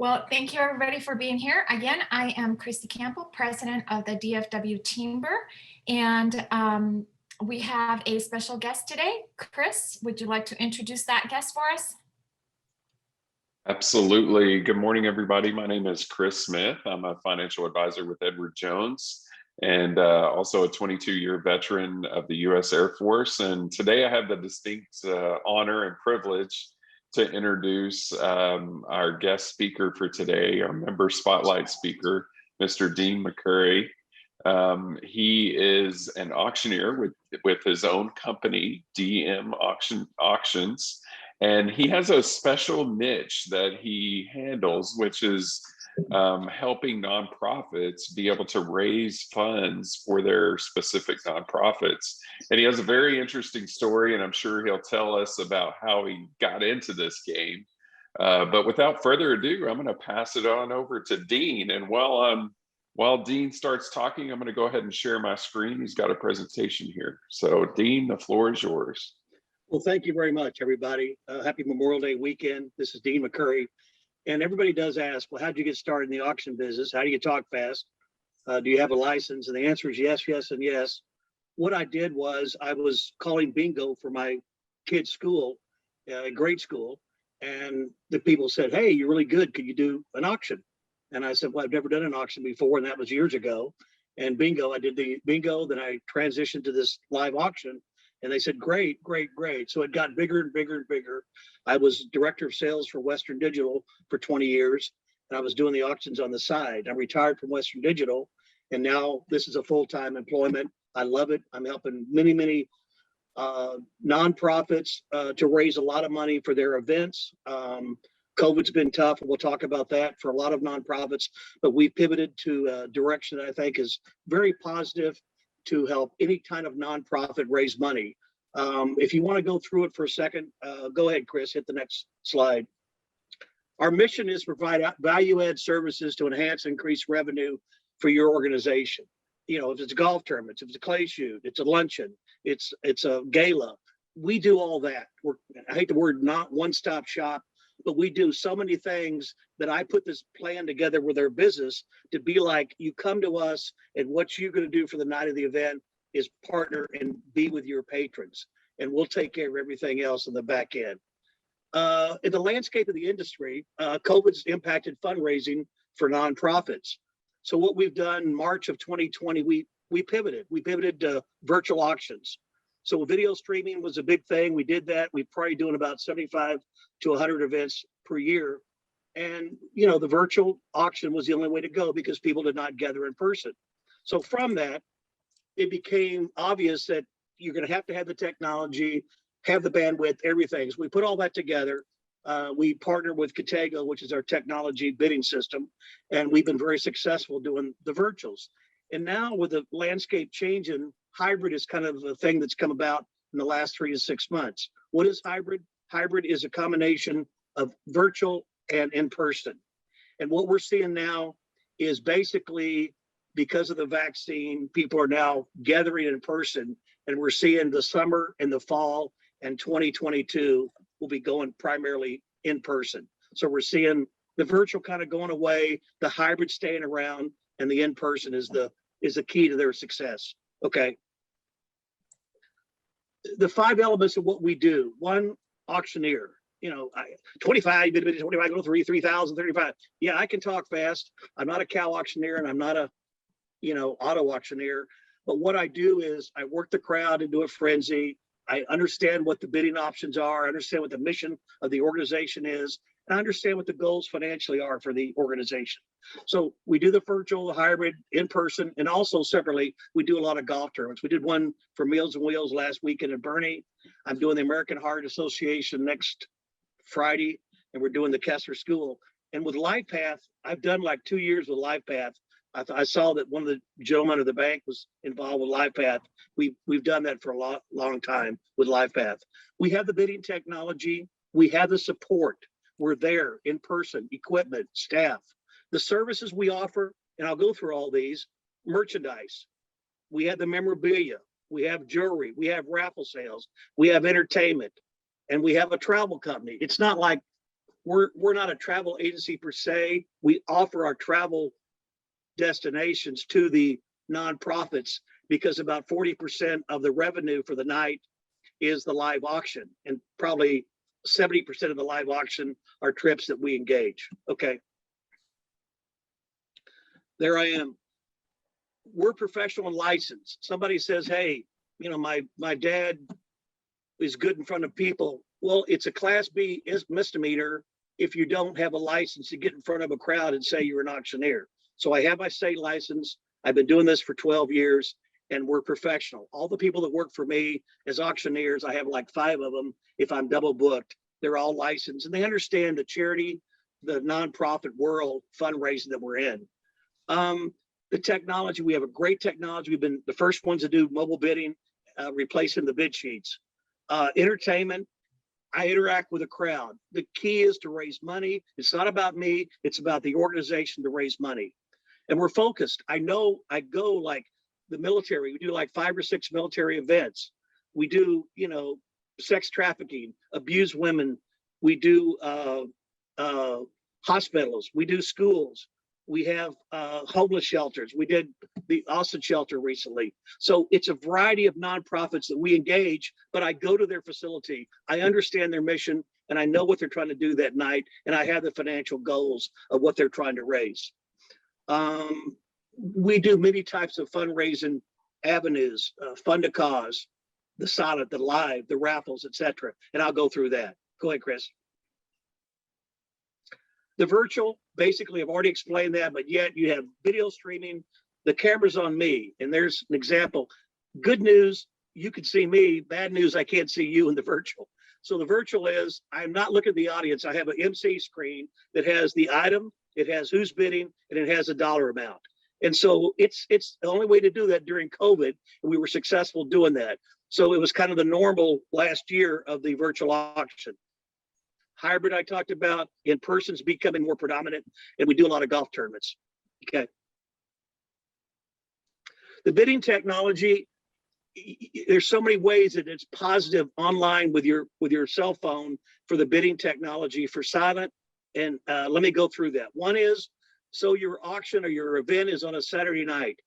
Well, thank you everybody for being here. Again, I am Christy Campbell, president of the DFW Chamber, and we have a special guest today. Chris, would you like to introduce that guest for us? Absolutely. Good morning, everybody. My name is Chris Smith. I'm a financial advisor with Edward Jones and also a 22-year veteran of the U.S. Air Force. And today I have the distinct honor and privilege to introduce our guest speaker for today, our member spotlight speaker, Mr. Dean McCurry. He is an auctioneer with his own company, DM Auctions. And he has a special niche that he handles, which is helping nonprofits be able to raise funds for their specific nonprofits. And he has a very interesting story, and I'm sure he'll tell us about how he got into this game. But without further ado, I'm going to pass it on over to Dean. And while Dean starts talking, I'm going to go ahead and share my screen. He's got a presentation here. So Dean, the floor is yours. Well, thank you very much, everybody. Happy Memorial Day weekend. This is Dean McCurry. And everybody does ask, well, how'd you get started in the auction business? How do you talk fast? Do you have a license? And the answer is yes, yes, and yes. What I did was I was calling bingo for my kids' school, grade school. And the people said, hey, you're really good. Could you do an auction? And I said, well, I've never done an auction before. And that was years ago. And bingo, I did the bingo. Then I transitioned to this live auction. And they said, great, great, great. So it got bigger and bigger and bigger. I was director of sales for Western Digital for 20 years, and I was doing the auctions on the side. I retired from Western Digital, and now this is a full-time employment. I love it. I'm helping many nonprofits to raise a lot of money for their events. COVID's been tough, and we'll talk about that for a lot of nonprofits, but we pivoted to a direction that I think is very positive to help any kind of nonprofit raise money. If you want to go through it for a second, go ahead, Chris, hit the next slide. Our mission is to provide value-add services to enhance and increase revenue for your organization. You know, if it's golf tournaments, if it's a clay shoot, it's a luncheon, it's a gala, we do all that. I hate the word not one-stop shop, but we do so many things that I put this plan together with our business to be like, you come to us and what you're going to do for the night of the event is partner and be with your patrons. And we'll take care of everything else on the back end. In the landscape of the industry, COVID's impacted fundraising for nonprofits. So what we've done in March of 2020, we pivoted. We pivoted to virtual auctions. So video streaming was a big thing. We did that. We're probably doing about 75 to 100 events per year. And, you know, the virtual auction was the only way to go because people did not gather in person. So from that, it became obvious that you're going to have the technology, have the bandwidth, everything. So we put all that together. We partnered with Katego, which is our technology bidding system. And we've been very successful doing the virtuals. And now with the landscape changing, hybrid is kind of a thing that's come about in the last 3 to 6 months. What is hybrid? Hybrid is a combination of virtual and in person. And what we're seeing now is basically because of the vaccine, people are now gathering in person, and we're seeing the summer and the fall and 2022 will be going primarily in person. So we're seeing the virtual kind of going away, the hybrid staying around, and the in person is the key to their success. Okay. The 5 elements of what we do. 1, auctioneer. You know, 25, 25, go 3,000, 35. Yeah, I can talk fast. I'm not a cow auctioneer, and I'm not a, auto auctioneer. But what I do is I work the crowd into a frenzy. I understand what the bidding options are. I understand what the mission of the organization is. And I understand what the goals financially are for the organization. So we do the virtual, the hybrid, in person, and also separately, we do a lot of golf tournaments. We did one for Meals and Wheels last weekend in Bernie. I'm doing the American Heart Association next Friday, and we're doing the Kessler School. And with LifePath, I've done like 2 years with LifePath. I saw that one of the gentlemen of the bank was involved with LifePath. We've done that for a long time with LifePath. We have the bidding technology. We have the support. We're there in person, equipment, staff. The services we offer, and I'll go through all these, merchandise. We have the memorabilia. We have jewelry. We have raffle sales. We have entertainment. And we have a travel company. It's not like we're not a travel agency per se. We offer our travel destinations to the nonprofits because about 40% of the revenue for the night is the live auction, and probably 70% of the live auction are trips that we engage. Okay. There I am. We're professional and licensed. Somebody says, hey, you know, my dad is good in front of people. Well, it's a Class B misdemeanor if you don't have a license to get in front of a crowd and say you're an auctioneer. So I have my state license. I've been doing this for 12 years, and we're professional. All the people that work for me as auctioneers, I have like 5 of them. If I'm double booked, they're all licensed, and they understand the charity, the nonprofit world fundraising that we're in. The technology, we have a great technology. We've been the first ones to do mobile bidding, replacing the bid sheets. Entertainment, I interact with a crowd. The key is to raise money. It's not about me. It's about the organization to raise money. And we're focused. I know I go like the military. We do like 5 or 6 military events. We do, you know, sex trafficking, abused women. We do hospitals. We do schools. We have homeless shelters. We did the Austin shelter recently. So it's a variety of nonprofits that we engage, but I go to their facility. I understand their mission, and I know what they're trying to do that night, and I have the financial goals of what they're trying to raise. We do many types of fundraising avenues, fund a cause, the silent, the live, the raffles, etc. And I'll go through that. Go ahead, Chris. The virtual, basically, I've already explained that, but yet you have video streaming. The camera's on me, and there's an example. Good news, you can see me. Bad news, I can't see you in the virtual. So the virtual is, I'm not looking at the audience. I have an MC screen that has the item, it has who's bidding, and it has a dollar amount. And so it's the only way to do that during COVID, and we were successful doing that. So it was kind of the normal last year of the virtual auction. Hybrid I talked about, in person's becoming more predominant, and we do a lot of golf tournaments. Okay. The bidding technology, there's so many ways that it's positive online with your cell phone for the bidding technology for silent. And let me go through that. One is, so your auction or your event is on a Saturday night.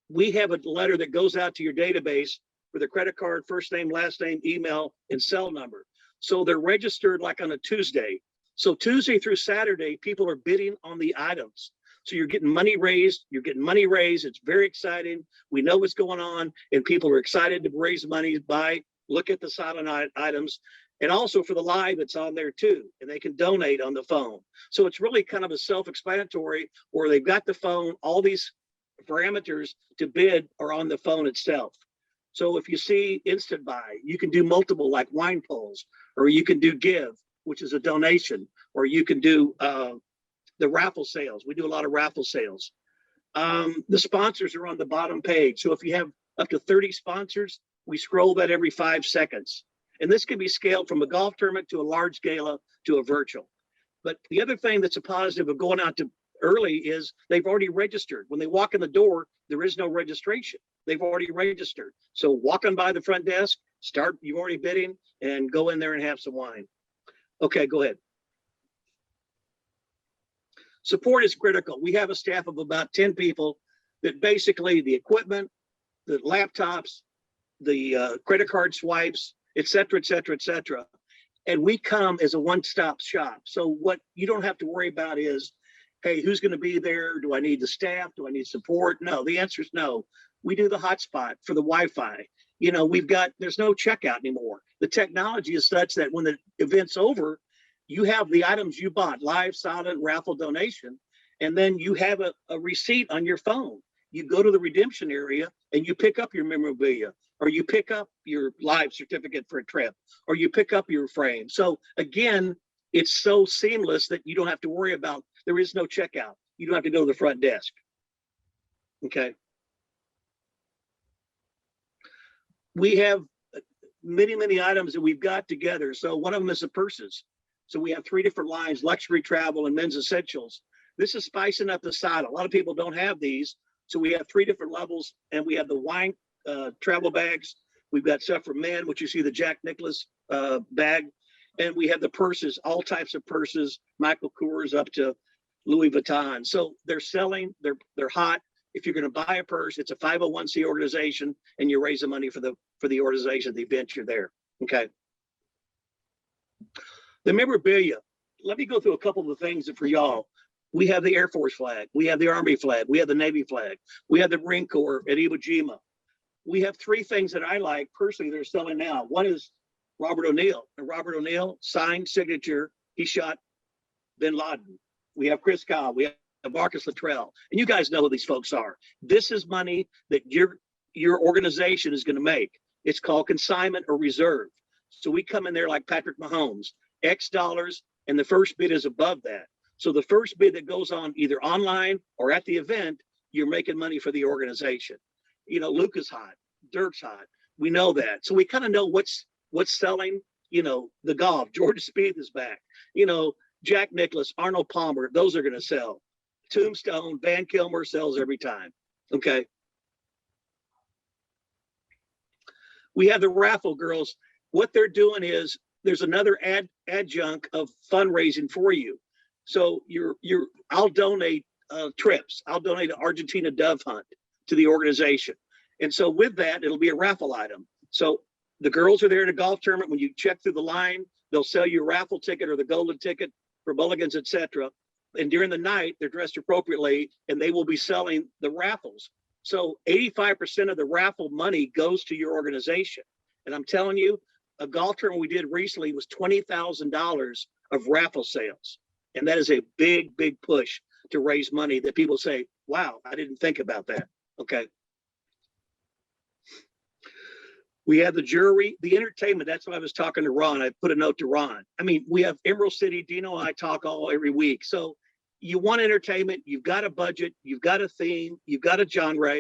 We have a letter that goes out to your database with a credit card, first name, last name, email, and cell number. So they're registered like on a Tuesday. So Tuesday through Saturday, people are bidding on the items. So you're getting money raised. It's very exciting. We know what's going on, and people are excited to raise money, look at the silent items. And also for the live, it's on there too, and they can donate on the phone. So it's really kind of a self-explanatory, where they've got the phone, all these parameters to bid are on the phone itself. So if you see instant buy, you can do multiple like wine polls, or you can do give, which is a donation, or you can do the raffle sales. We do a lot of raffle sales. The sponsors are on the bottom page. So if you have up to 30 sponsors, we scroll that every 5 seconds. And this can be scaled from a golf tournament to a large gala to a virtual. But the other thing that's a positive of going out to early is they've already registered. When they walk in the door, there is no registration. They've already registered. So walk on by the front desk, you've already bidding, and go in there and have some wine. Okay, go ahead. Support is critical. We have a staff of about 10 people that basically the equipment, the laptops, the credit card swipes, et cetera, et cetera, et cetera. And we come as a one-stop shop. So what you don't have to worry about is, hey, who's going to be there? Do I need the staff? Do I need support? No, the answer is no. We do the hotspot for the Wi-Fi. You know, there's no checkout anymore. The technology is such that when the event's over, you have the items you bought, live, silent, raffle, donation, and then you have a receipt on your phone. You go to the redemption area and you pick up your memorabilia, or you pick up your live certificate for a trip, or you pick up your frame. So again, it's so seamless that you don't have to worry about, there is no checkout. You don't have to go to the front desk. Okay. We have many, many items that we've got together. So one of them is the purses. So we have 3 different lines: luxury, travel, and men's essentials. This is spicing up the side. A lot of people don't have these. So we have 3 different levels, and we have the wine travel bags. We've got stuff for men, which you see the Jack Nicklaus bag. And we have the purses, all types of purses, Michael Kors up to Louis Vuitton. So they're selling, they're hot. If you're going to buy a purse, it's a 501c organization, and you raise the money for the organization, the event you're there. Okay. The memorabilia. Let me go through a couple of the things that for y'all. We have the Air Force flag. We have the Army flag. We have the Navy flag. We have the Marine Corps at Iwo Jima. We have three things that I like personally they're selling now. One is Robert O'Neill. And Robert O'Neill, signed signature, he shot bin Laden. We have Chris Kyle. We have Marcus Luttrell. And you guys know who these folks are. This is money that your organization is going to make. It's called consignment or reserve. So we come in there like Patrick Mahomes, X dollars, and the first bid is above that. So the first bid that goes on either online or at the event, you're making money for the organization. You know, Luke is hot, Dirk's hot. We know that. So we kind of know what's selling. You know, the golf, Georgia Spieth is back. You know, Jack Nicklaus, Arnold Palmer, those are going to sell. Tombstone, Van Kilmer sells every time. Okay. We have the Raffle Girls. What they're doing is there's another adjunct of fundraising for you. So I'll donate trips. I'll donate an Argentina dove hunt to the organization. And so with that, it'll be a raffle item. So the girls are there in a golf tournament. When you check through the line, they'll sell you a raffle ticket or the golden ticket for mulligans, etc. And during the night, they're dressed appropriately, and they will be selling the raffles. So 85% of the raffle money goes to your organization. And I'm telling you, a golf tournament we did recently was $20,000 of raffle sales. And that is a big, big push to raise money that people say, wow, I didn't think about that. Okay. We have the jewelry, the entertainment. That's what I was talking to Ron. I put a note to Ron. I mean, we have Emerald City. Dino and I talk every week. So you want entertainment, you've got a budget, you've got a theme, you've got a genre,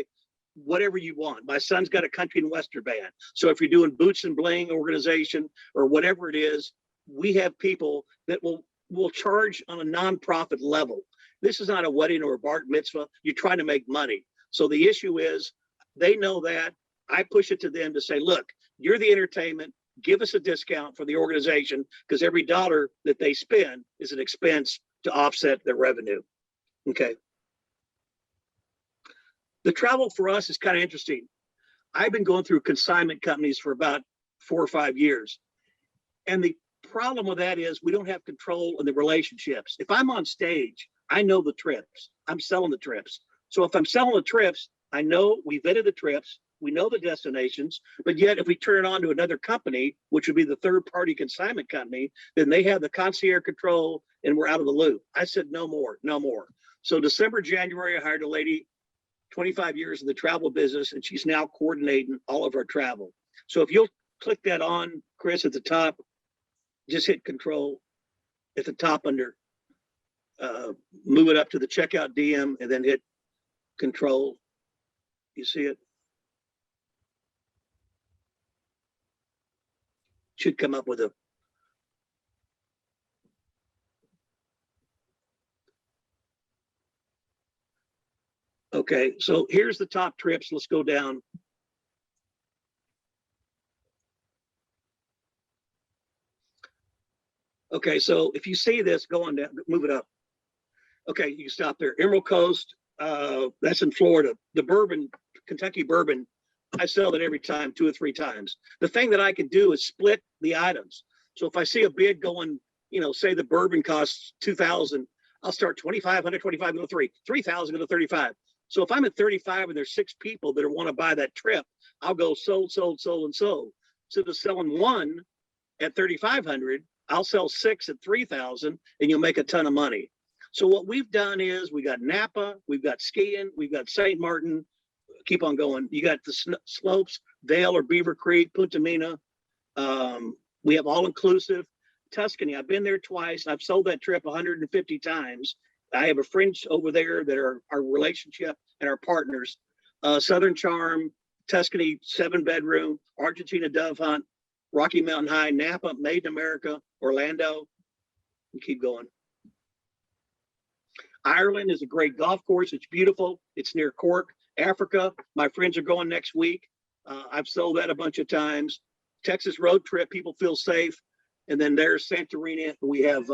whatever you want. My son's got a country and western band. So if you're doing Boots and Bling organization or whatever it is, we have people that will charge on a nonprofit level. This is not a wedding or a bar mitzvah. You're trying to make money. So the issue is they know that. I push it to them to say, look, you're the entertainment. Give us a discount for the organization because every dollar that they spend is an expense to offset their revenue. Okay. The travel for us is kind of interesting. I've been going through consignment companies for about 4 or 5 years. And the problem with that is we don't have control in the relationships. If I'm on stage, I know the trips. I'm selling the trips. So if I'm selling the trips, I know we vetted the trips. We know the destinations, but yet if we turn it on to another company, which would be the third party consignment company, then they have the concierge control and we're out of the loop. I said, no more, no more. So December, January, I hired a lady, 25 years in the travel business, and she's now coordinating all of our travel. So if you'll click that on, Chris, at the top, just hit control at the top under, move it up to the checkout DM and then hit control. You see it? Should come up with a okay. So here's the top trips. Let's go down. Okay, so if you see this, go on down, move it up. Okay, you can stop there. Emerald Coast, that's in Florida. The bourbon, Kentucky bourbon, I sell it every time, 2 or 3 times. The thing that I can do is split the items. So if I see a bid going, you know, say the bourbon costs $2,000, I'll start 2,500, 25, go to 3, 3,000, go to 35. So if I'm at 35 and there's 6 people that want to buy that trip, I'll go sold, sold, sold, and sold. So to selling 1 at 3,500, I'll sell 6 at 3,000, and you'll make a ton of money. So what we've done is we got Napa, we've got skiing, we've got St. Martin. Keep on going. You got the slopes, Vail or Beaver Creek, Punta Mena. We have all inclusive. Tuscany, I've been there twice. I've sold that trip 150 times. I have a friend over there that are our relationship and our partners. Southern Charm, Tuscany, 7-bedroom, Argentina dove hunt, Rocky Mountain High, Napa, Made in America, Orlando. You keep going. Ireland is a great golf course. It's beautiful. It's near Cork. Africa, my friends are going next week. I've sold that a bunch of times. Texas road trip, people feel safe. And then there's Santorini. We have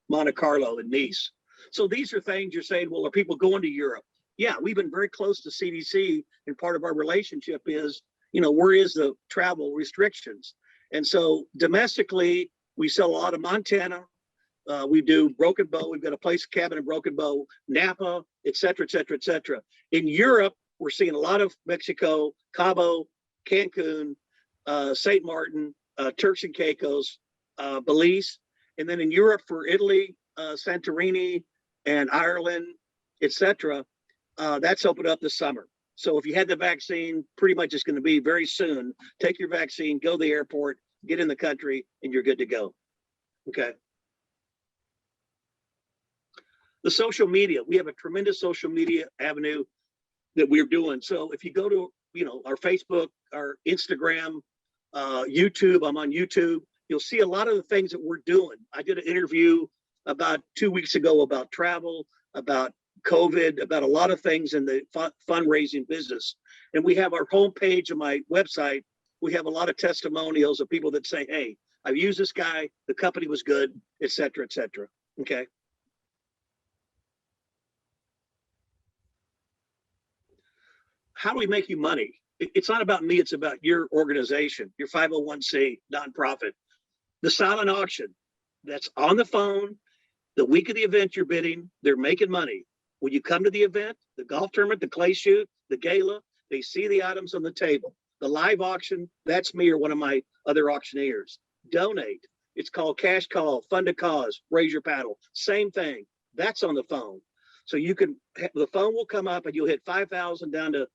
Monte Carlo and Nice. So these are things you're saying, well, are people going to Europe? Yeah, we've been very close to CDC, and part of our relationship is, where is the travel restrictions? And so domestically, we sell a lot of Montana. We do Broken Bow. We've got a place cabin in Broken Bow, Napa, et cetera, et cetera, et cetera. In Europe, we're seeing a lot of Mexico, Cabo, Cancun, St. Martin, Turks and Caicos, Belize. And then in Europe for Italy, Santorini and Ireland, et cetera, that's opened up this summer. So if you had the vaccine, pretty much it's going to be very soon. Take your vaccine, go to the airport, get in the country, and you're good to go. Okay. The social media, we have a tremendous social media avenue that we're doing. So if you go to, our Facebook, our Instagram, YouTube, I'm on YouTube, you'll see a lot of the things that we're doing. I did an interview about 2 weeks ago about travel, about COVID, about a lot of things in the fundraising business. And we have our homepage on my website. We have a lot of testimonials of people that say, hey, I've used this guy, the company was good, et cetera, et cetera. Okay. How do we make you money? It's not about me, it's about your organization, your 501c nonprofit. The silent auction, that's on the phone. The week of the event you're bidding, they're making money. When you come to the event, the golf tournament, the clay shoot, the gala, they see the items on the table. The live auction, that's me or one of my other auctioneers. Donate. It's called cash call, fund a cause, raise your paddle. Same thing. That's on the phone. So you can, the phone will come up and you'll hit 5,000 down to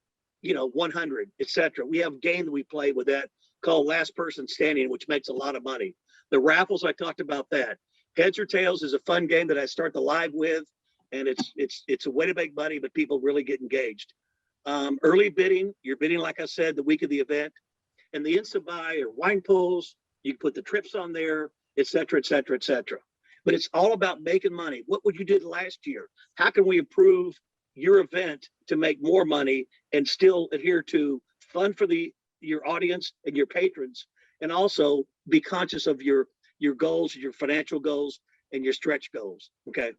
100, et cetera. We have a game that we play with that called Last Person Standing, which makes a lot of money. The raffles, I talked about that. Heads or Tails is a fun game that I start the live with, and it's a way to make money, but people really get engaged. Early bidding, you're bidding, like I said, the week of the event. And the instant buy or wine pools, you can put the trips on there, et cetera, et cetera, et cetera. But it's all about making money. What would you did last year? How can we improve your event to make more money and still adhere to fund for your audience and your patrons, and also be conscious of your goals, your financial goals, and your stretch goals. Okay.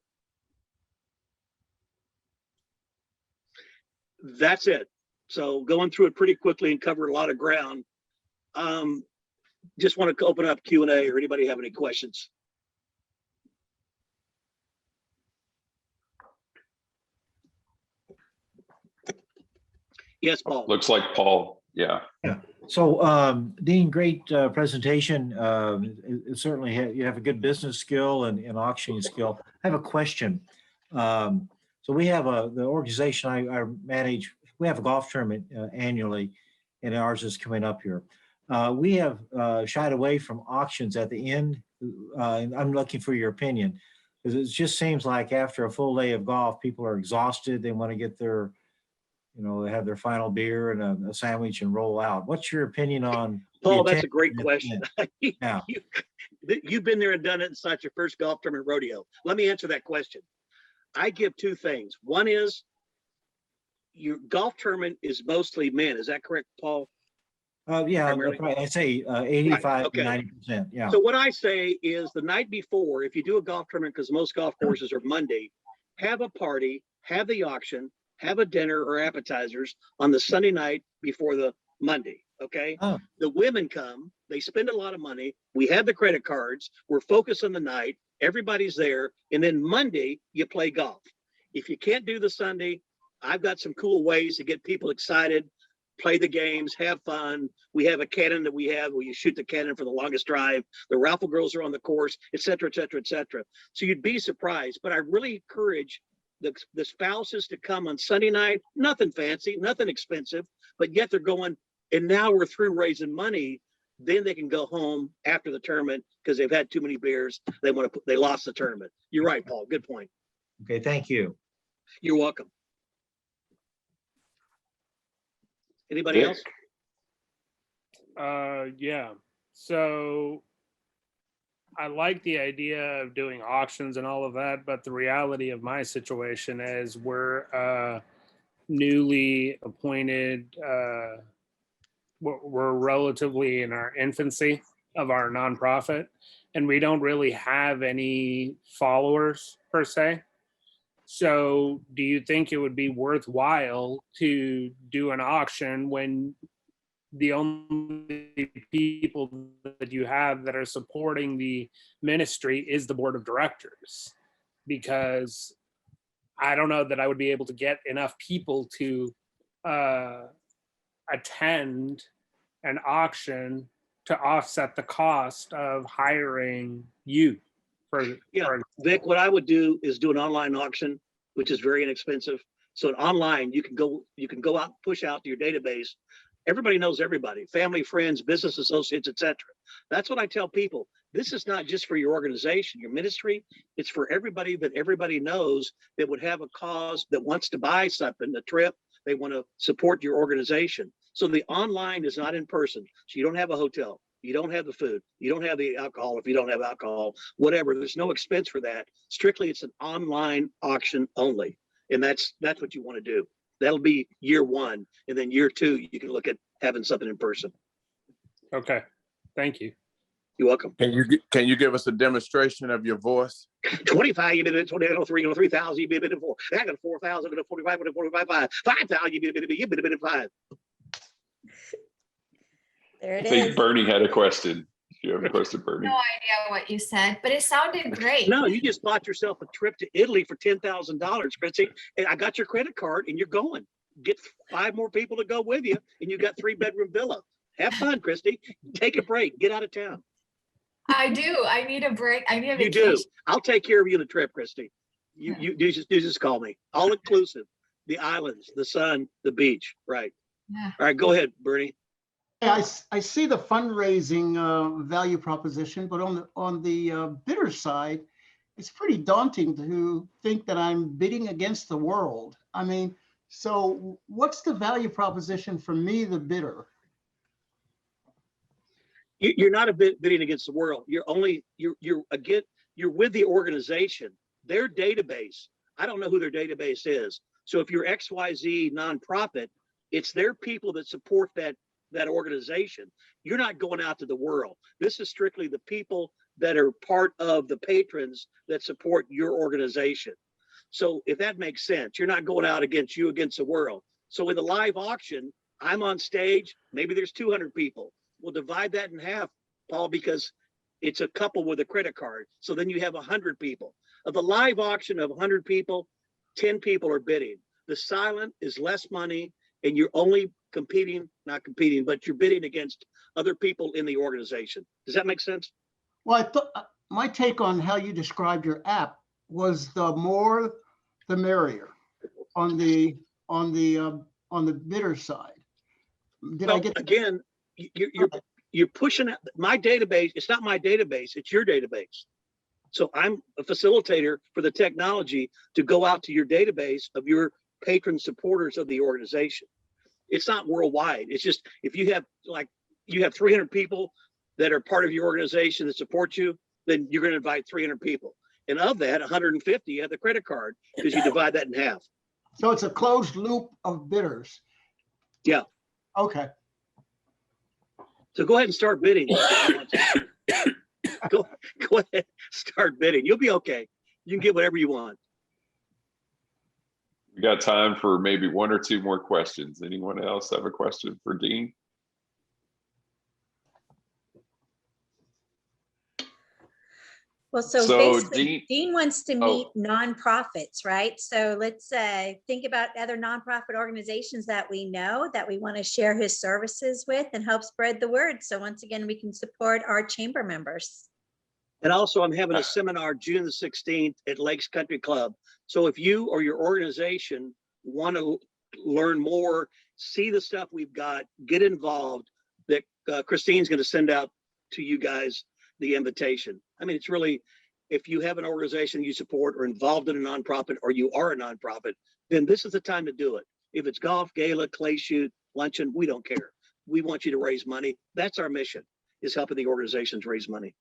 That's it. So going through it pretty quickly and cover a lot of ground. Just want to open up Q&A or anybody have any questions? Yes, Paul. Looks like Paul. Yeah. Yeah. So, Dean, great presentation. It certainly you have a good business skill and auctioning skill. I have a question. So we have the organization I manage. We have a golf tournament annually, and ours is coming up here. We have shied away from auctions at the end. And I'm looking for your opinion, because it just seems like after a full day of golf, people are exhausted. They want to get their they have their final beer and a sandwich and roll out. What's your opinion on? Paul, that's a great question. Yeah. You've been there and done it. It's not your first golf tournament rodeo. Let me answer that question. I give two things. One is your golf tournament is mostly men. Is that correct, Paul? Yeah, I say 85 right. Okay. to 90%. Yeah. So what I say is the night before, if you do a golf tournament, because most golf courses are Monday, have a party, have the auction, have a dinner or appetizers on the Sunday night before the Monday. Okay. Oh. The women come, they spend a lot of money. We have the credit cards. We're focused on the night. Everybody's there. And then Monday, you play golf. If you can't do the Sunday, I've got some cool ways to get people excited, play the games, have fun. We have a cannon that we have where you shoot the cannon for the longest drive. The Raffle Girls are on the course, et cetera, et cetera, et cetera. So you'd be surprised. But I really encourage the spouses to come on Sunday night. Nothing fancy, nothing expensive, but yet they're going, and now we're through raising money. Then they can go home after the tournament because they've had too many beers. They lost the tournament. You're right, Paul. Good point. Okay, thank you. You're welcome. Anybody else? Yeah. So I like the idea of doing auctions and all of that, but the reality of my situation is we're newly appointed. We're relatively in our infancy of our nonprofit, and we don't really have any followers per se. So do you think it would be worthwhile to do an auction when the only people that you have that are supporting the ministry is the board of directors? Because I don't know that I would be able to get enough people to attend an auction to offset the cost of hiring you. Yeah, Vic, what I would do is do an online auction, which is very inexpensive. So online, you can go out, push out to your database. Everybody knows everybody, family, friends, business associates, etc. That's what I tell people. This is not just for your organization, your ministry. It's for everybody that everybody knows that would have a cause, that wants to buy something, a trip. They want to support your organization. So the online is not in person. So you don't have a hotel. You don't have the food. You don't have the alcohol if you don't have alcohol, whatever. There's no expense for that. Strictly, it's an online auction only. And that's what you want to do. That'll be year one. And then year two, you can look at having something in person. Okay, thank you. You're welcome. Can you give us a demonstration of your voice? 25, you bid it, 23, 3,000, you bid it 4. I got 4,000, I got 45, I got 45, 5,000, you bid it 5. There I it think is. Bernie had a question. You have a question, Bernie? No idea what you said, but it sounded great. No, you just bought yourself a trip to Italy for $10,000, Chrissy. And I got your credit card and you're going. Get 5 more people to go with you and you got 3-bedroom villa. Have fun, Christy. Take a break. Get out of town. I do. I need a break. I need a You vacation. do. I'll take care of you on the trip, Christy. You just call me. All inclusive. The islands, the sun, the beach. Right. Yeah. All right, go ahead, Bernie. I see the fundraising value proposition, but on the bidder side, it's pretty daunting to think that I'm bidding against the world. I mean, so what's the value proposition for me, the bidder? You're not a bidding against the world. You're with the organization, their database. I don't know who their database is. So if you're XYZ nonprofit, it's their people that support that organization. You're not going out to the world. This is strictly the people that are part of the patrons that support your organization. So if that makes sense, you're not going out against the world. So in the live auction, I'm on stage, maybe there's 200 people. We'll divide that in half, Paul, because it's a couple with a credit card. So then you have 100 people. Of the live auction of 100 people, 10 people are bidding. The silent is less money and you're only not competing, but you're bidding against other people in the organization. Does that make sense? Well, I thought my take on how you described your app was the more the merrier on the bidder side. Did I get again? You're pushing my database. It's not my database. It's your database. So I'm a facilitator for the technology to go out to your database of your patron supporters of the organization. It's not worldwide. It's just if you have 300 people that are part of your organization that support you, then you're going to invite 300 people. And of that, 150 have the credit card because you divide that in half. So it's a closed loop of bidders. Yeah. Okay. So go ahead and start bidding. Go ahead, start bidding. You'll be okay. You can get whatever you want. We got time for maybe 1 or 2 more questions. Anyone else have a question for Dean? Well, so basically, Dean wants to meet nonprofits, right? So let's think about other nonprofit organizations that we know that we want to share his services with and help spread the word. So once again, we can support our chamber members. And also, I'm having a seminar June the 16th at Lakes Country Club. So if you or your organization want to learn more, see the stuff we've got, get involved, that Christine's going to send out to you guys the invitation. I mean, it's really, if you have an organization you support or involved in a nonprofit or you are a nonprofit, then this is the time to do it. If it's golf, gala, clay shoot, luncheon, we don't care. We want you to raise money. That's our mission, is helping the organizations raise money.